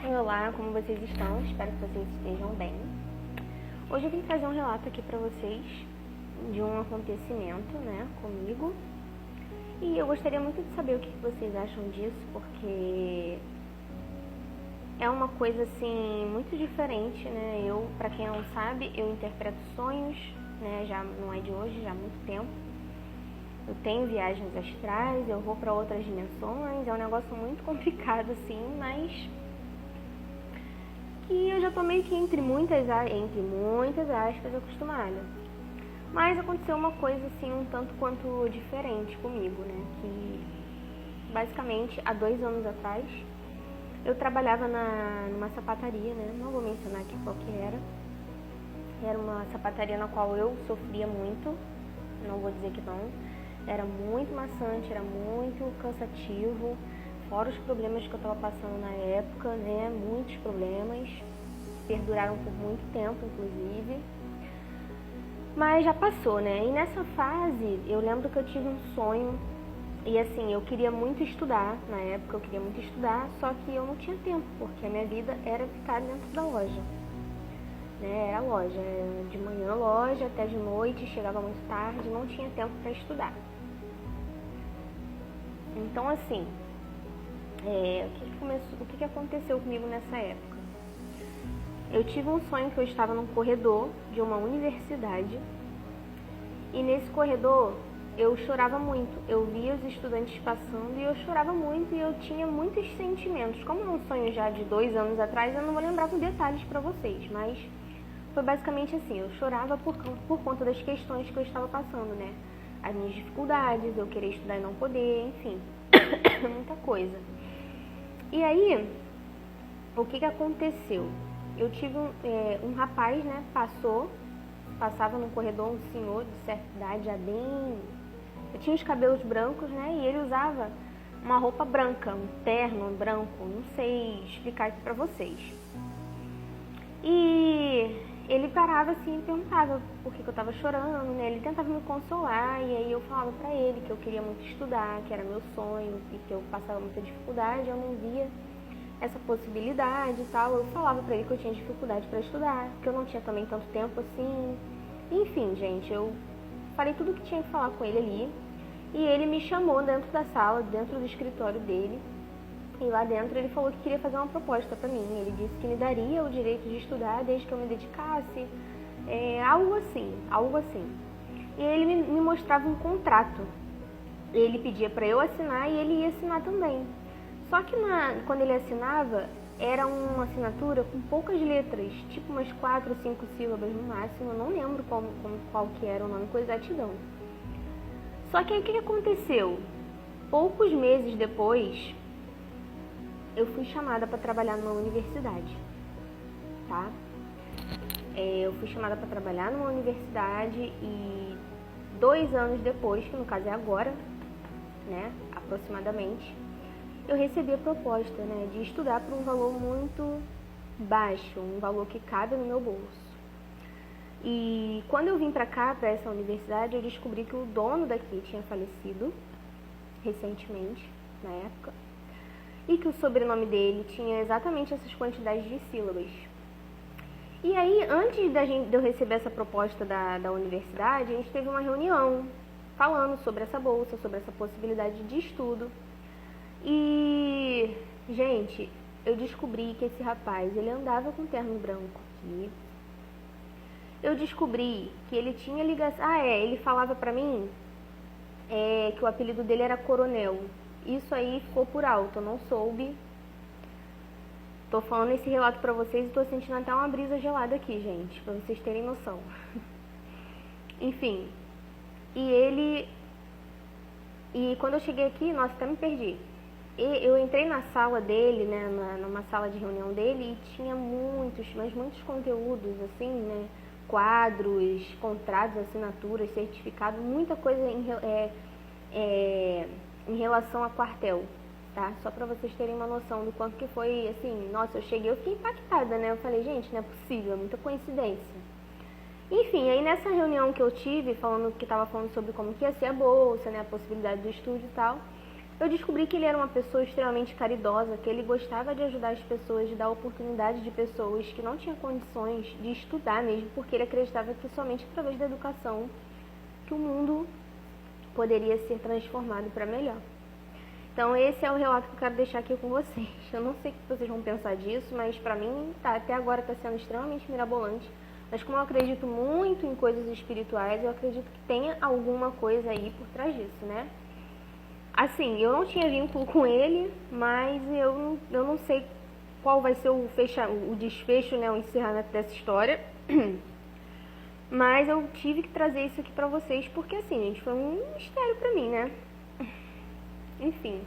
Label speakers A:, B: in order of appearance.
A: Olá, como vocês estão? Espero que vocês estejam bem. Hoje eu vim trazer um relato aqui pra vocês de um acontecimento, comigo. E eu gostaria muito de saber o que vocês acham disso, porque é uma coisa assim muito diferente, né? Pra quem não sabe, eu interpreto sonhos, já não é de hoje, já há muito tempo. Eu tenho viagens astrais, eu vou pra outras dimensões, é um negócio muito complicado assim, mas que eu já tô meio que entre muitas aspas acostumada. Mas aconteceu uma coisa assim um tanto quanto diferente comigo, né? Que basicamente há 2 anos atrás eu trabalhava numa sapataria, né? Não vou mencionar aqui qual que era. Era uma sapataria na qual eu sofria muito, não vou dizer que não. Era muito maçante, era muito cansativo. Fora os problemas que eu estava passando na época, né? Muitos problemas, perduraram por muito tempo, inclusive. Mas já passou, né? E nessa fase, eu lembro que eu tive um sonho. E assim, eu queria muito estudar, na época eu queria muito estudar, só que eu não tinha tempo, porque a minha vida era ficar dentro da loja. Era loja, de manhã loja, até de noite, chegava muito tarde, não tinha tempo para estudar. Então assim, o que aconteceu comigo nessa época? Eu tive um sonho que eu estava num corredor de uma universidade e nesse corredor eu chorava muito. Eu via os estudantes passando e eu chorava muito e eu tinha muitos sentimentos. Como é um sonho já de 2 anos atrás, eu não vou lembrar com detalhes para vocês, mas foi basicamente assim, eu chorava por conta das questões que eu estava passando, né? As minhas dificuldades, eu querer estudar e não poder, enfim, muita coisa. E aí, o que aconteceu? Eu tive um rapaz, né, passava no corredor, um senhor de certa idade, já bem... Eu tinha os cabelos brancos, né, e ele usava uma roupa branca, um terno branco, não sei explicar aqui pra vocês. E ele parava assim e perguntava por que eu tava chorando, né, ele tentava me consolar, e aí eu falava pra ele que eu queria muito estudar, que era meu sonho, e que eu passava muita dificuldade, eu não via essa possibilidade e tal. Eu falava pra ele que eu tinha dificuldade pra estudar, que eu não tinha também tanto tempo assim. Enfim, gente, eu falei tudo o que tinha que falar com ele ali. E ele me chamou dentro da sala, dentro do escritório dele. E lá dentro ele falou que queria fazer uma proposta pra mim. Ele disse que me daria o direito de estudar desde que eu me dedicasse. Algo assim. E ele me mostrava um contrato. Ele pedia pra eu assinar e ele ia assinar também. Só que quando ele assinava, era uma assinatura com poucas letras, tipo umas 4 ou 5 sílabas no máximo, eu não lembro qual que era o nome com exatidão. Só que aí o que aconteceu? Poucos meses depois, eu fui chamada para trabalhar numa universidade, tá? Eu fui chamada para trabalhar numa universidade e 2 anos depois, que no caso é agora, né, aproximadamente, eu recebi a proposta, né, de estudar por um valor muito baixo, um valor que cabe no meu bolso. E quando eu vim pra cá, pra essa universidade, eu descobri que o dono daqui tinha falecido recentemente, na época, e que o sobrenome dele tinha exatamente essas quantidades de sílabas. E aí, antes de eu receber essa proposta da universidade, a gente teve uma reunião falando sobre essa bolsa, sobre essa possibilidade de estudo. E, gente, eu descobri que esse rapaz, ele andava com terno branco aqui. Eu descobri que ele tinha ligação... ele falava pra mim que o apelido dele era Coronel. Isso aí ficou por alto, eu não soube. Tô falando esse relato pra vocês e tô sentindo até uma brisa gelada aqui, gente, pra vocês terem noção. Enfim, e quando eu cheguei aqui, nossa, até me perdi. Eu entrei na sala dele, né, numa sala de reunião dele, e tinha muitos conteúdos, assim, né, quadros, contratos, assinaturas, certificados, muita coisa em relação a quartel, tá? Só pra vocês terem uma noção do quanto que foi, assim, nossa, eu cheguei, eu fiquei impactada, né, eu falei, gente, não é possível, é muita coincidência. Enfim, aí nessa reunião que eu tive, que tava falando sobre como que ia ser a bolsa, né, a possibilidade do estudo e tal, Eu descobri que ele era uma pessoa extremamente caridosa, que ele gostava de ajudar as pessoas, de dar oportunidade de pessoas que não tinham condições de estudar mesmo, porque ele acreditava que somente através da educação que o mundo poderia ser transformado para melhor. Então esse é o relato que eu quero deixar aqui com vocês. Eu não sei o que vocês vão pensar disso, mas pra mim até agora está sendo extremamente mirabolante. Mas como eu acredito muito em coisas espirituais, eu acredito que tenha alguma coisa aí por trás disso, né? Assim, eu não tinha vínculo com ele, mas eu não sei qual vai ser o desfecho, né, o encerramento dessa história. Mas eu tive que trazer isso aqui pra vocês, porque assim, gente, foi um mistério pra mim, né? Enfim.